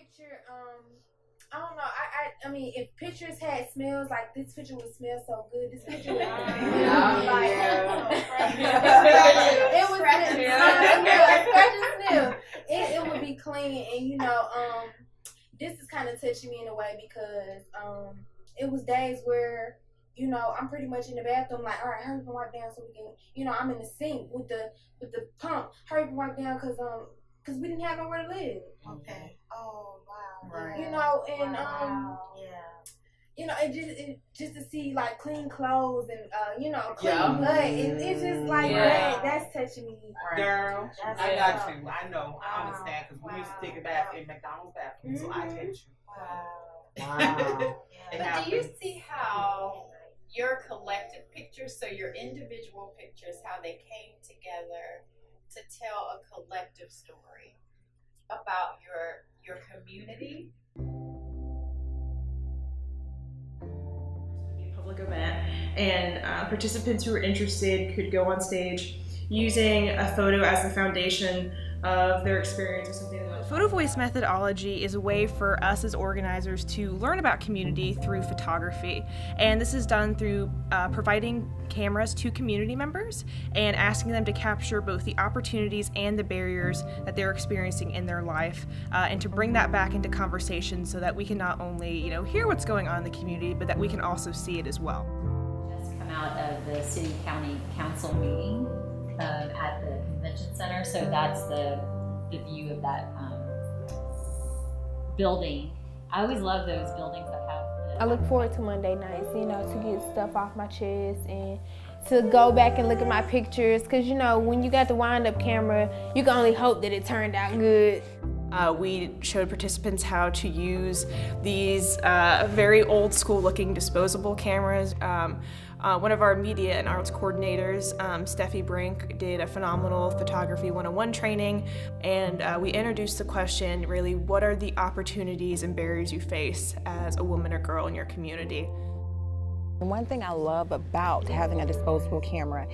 picture, I don't know. I mean, if pictures had smells, like this picture would smell so good. This picture would it would smell. It would be clean, and this is kind of touching me in a way because it was days where I'm pretty much in the bathroom, like, all right, hurry up and wipe down so we can, I'm in the sink with the pump, hurry up and wipe down because we didn't have nowhere to live. Okay. Oh wow. Right. And it just to see like clean clothes and clean butt, and it's just like that's touching me. Girl, I got you. I know. I understand because we used to take a bath in McDonald's bathroom, so I get you. Wow. But do you see how your collective pictures, so your individual pictures, how they came together to tell a collective story about your community? Public event, and participants who were interested could go on stage using a photo as the foundation of their experience or something like that. Photovoice methodology is a way for us as organizers to learn about community through photography, and this is done through providing cameras to community members and asking them to capture both the opportunities and the barriers that they're experiencing in their life, and to bring that back into conversation so that we can not only hear what's going on in the community, but that we can also see it as well. Just come out of the city county council meeting at the convention center, so that's the view of that building. I always love those buildings that have I look forward to Monday nights, to get stuff off my chest and to go back and look at my pictures, because when you got the wind-up camera, you can only hope that it turned out good. We showed participants how to use these very old school looking disposable cameras. One of our media and arts coordinators, Steffi Brink, did a phenomenal photography 101 training, and we introduced the question, really, what are the opportunities and barriers you face as a woman or girl in your community? One thing I love about having a disposable camera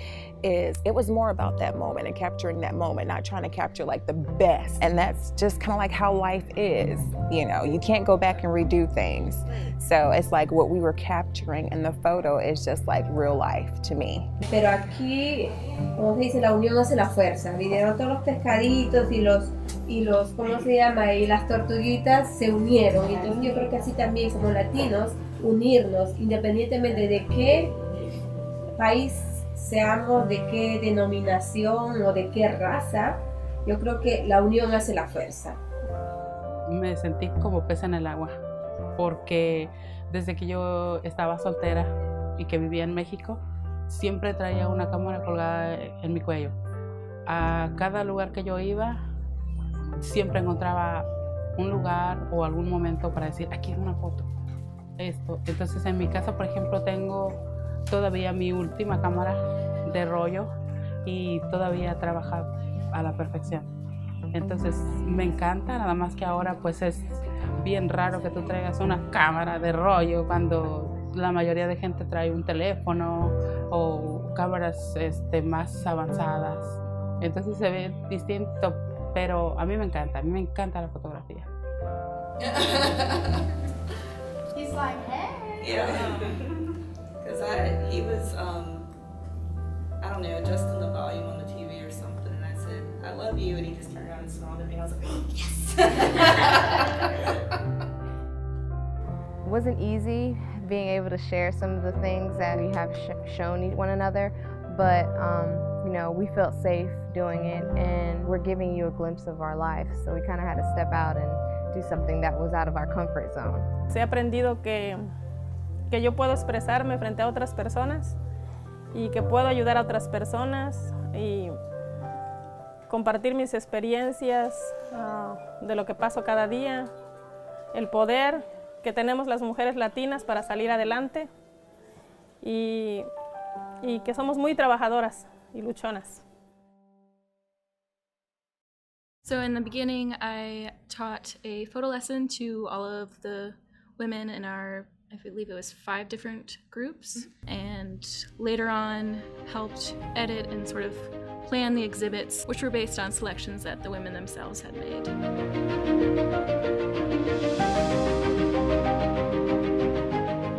is it was more about that moment and capturing that moment, not trying to capture like the best. And that's just kind of like how life is. You can't go back and redo things. So it's like what we were capturing in the photo is just like real life to me. Pero aquí, como se dice, la unión hace la fuerza. Vinieron todos los pescaditos y los, ¿cómo se llama? Y las tortuguitas se unieron. Y entonces yo creo que así también como latinos, unirnos, independientemente de qué país seamos, de qué denominación o de qué raza, yo creo que la unión hace la fuerza. Me sentí como pez en el agua, porque desde que yo estaba soltera y que vivía en México, siempre traía una cámara colgada en mi cuello. A cada lugar que yo iba, siempre encontraba un lugar o algún momento para decir, aquí es una foto. Esto. Entonces en mi casa, por ejemplo, tengo todavía mi última cámara de rollo y todavía trabaja a la perfección. Entonces me encanta, nada más que ahora pues es bien raro que tú traigas una cámara de rollo cuando la mayoría de gente trae un teléfono o cámaras más avanzadas. Entonces se ve distinto, pero a mí me encanta la fotografía. He's like, hey. Yeah. Because he was, I don't know, adjusting the volume on the TV or something, and I said, I love you, and he just turned around and smiled at me, and I was like, oh, yes! It wasn't easy being able to share some of the things that we have shown one another, but we felt safe doing it, and we're giving you a glimpse of our life, so we kind of had to step out and do something that was out of our comfort zone. He aprendido que yo puedo expresarme frente a otras personas y que puedo ayudar a otras personas y compartir mis experiencias de lo que paso cada día, el poder que tenemos las mujeres latinas para salir adelante y que somos muy trabajadoras y luchonas. So in the beginning, I taught a photo lesson to all of the women in our, I believe it was 5 different groups, and later on helped edit and sort of plan the exhibits, which were based on selections that the women themselves had made.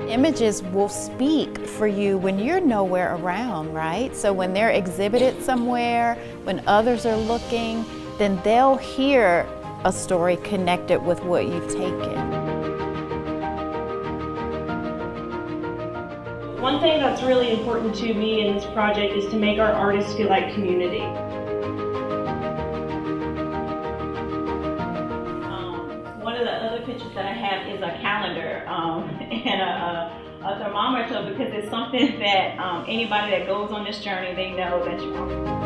Images will speak for you when you're nowhere around, right? So when they're exhibited somewhere, when others are looking, then they'll hear a story connected with what you've taken. One thing that's really important to me in this project is to make our artists feel like community. One of the other pictures that I have is a calendar and a thermometer, because it's something that anybody that goes on this journey, they know that you're on.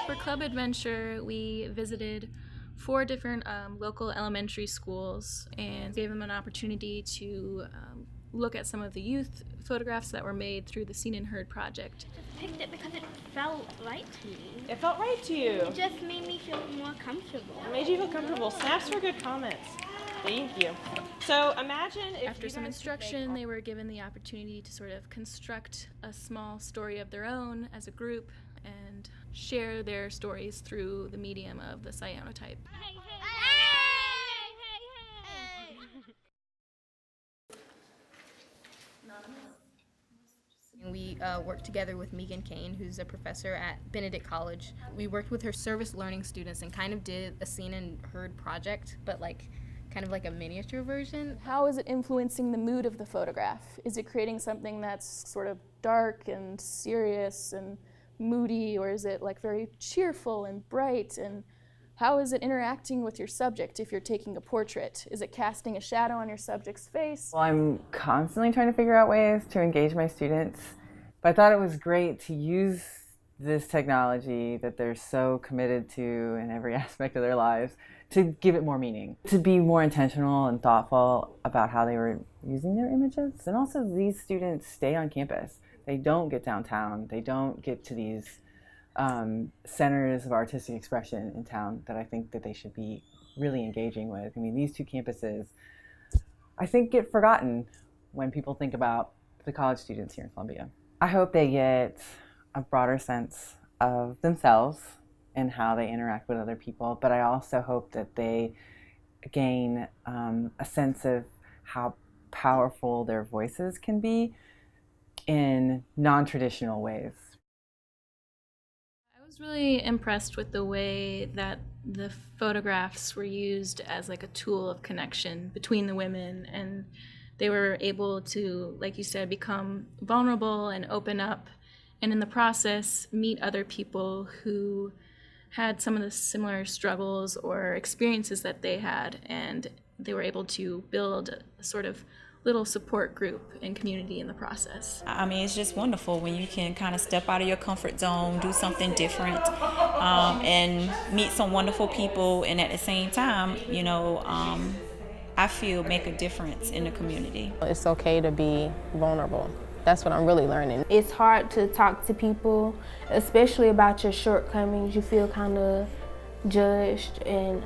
For Club Adventure, we visited 4 different local elementary schools and gave them an opportunity to look at some of the youth photographs that were made through the Seen and Heard project. I just picked it because it felt right to me. It felt right to you. It just made me feel more comfortable. It made you feel comfortable. Snaps for good comments. Thank you. So imagine if after some instruction, they were given the opportunity to sort of construct a small story of their own as a group and share their stories through the medium of the cyanotype. We worked together with Megan Kane, who's a professor at Benedict College. We worked with her service learning students and kind of did a Seen and Heard project, but kind of like a miniature version. How is it influencing the mood of the photograph? Is it creating something that's sort of dark and serious and moody, or is it like very cheerful and bright? And how is it interacting with your subject if you're taking a portrait? Is it casting a shadow on your subject's face? Well, I'm constantly trying to figure out ways to engage my students, but I thought it was great to use this technology that they're so committed to in every aspect of their lives to give it more meaning, to be more intentional and thoughtful about how they were using their images. And also, these students stay on campus. They don't get downtown. They don't get to these centers of artistic expression in town that I think that they should be really engaging with. I mean, these 2 campuses, I think, get forgotten when people think about the college students here in Columbia. I hope they get a broader sense of themselves and how they interact with other people, but I also hope that they gain a sense of how powerful their voices can be in non-traditional ways. I was really impressed with the way that the photographs were used as like a tool of connection between the women, and they were able to, like you said, become vulnerable and open up, and in the process meet other people who had some of the similar struggles or experiences that they had, and they were able to build a sort of little support group and community in the process. I mean, it's just wonderful when you can kind of step out of your comfort zone, do something different, and meet some wonderful people, and at the same time, you know, I feel make a difference in the community. It's okay to be vulnerable. That's what I'm really learning. It's hard to talk to people, especially about your shortcomings. You feel kind of judged, and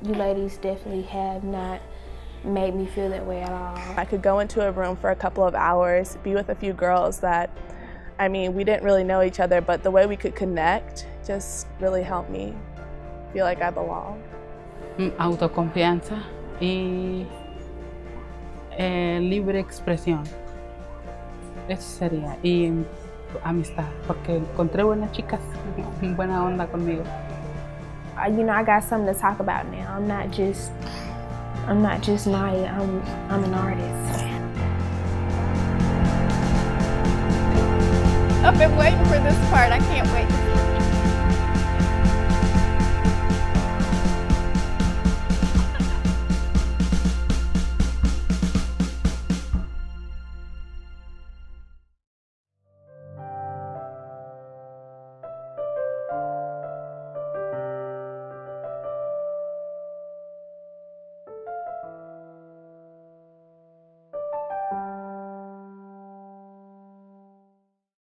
you ladies definitely have not made me feel that way at all. I could go into a room for a couple of hours, be with a few girls that, I mean, we didn't really know each other, but the way we could connect just really helped me feel like I belong. Autoconfianza y libre expresión. Eso sería. Y amistad, porque encontré buenas chicas, buena onda conmigo. You know, I got something to talk about now. I'm not just Naya, I'm an artist. I've been waiting for this part. I can't wait.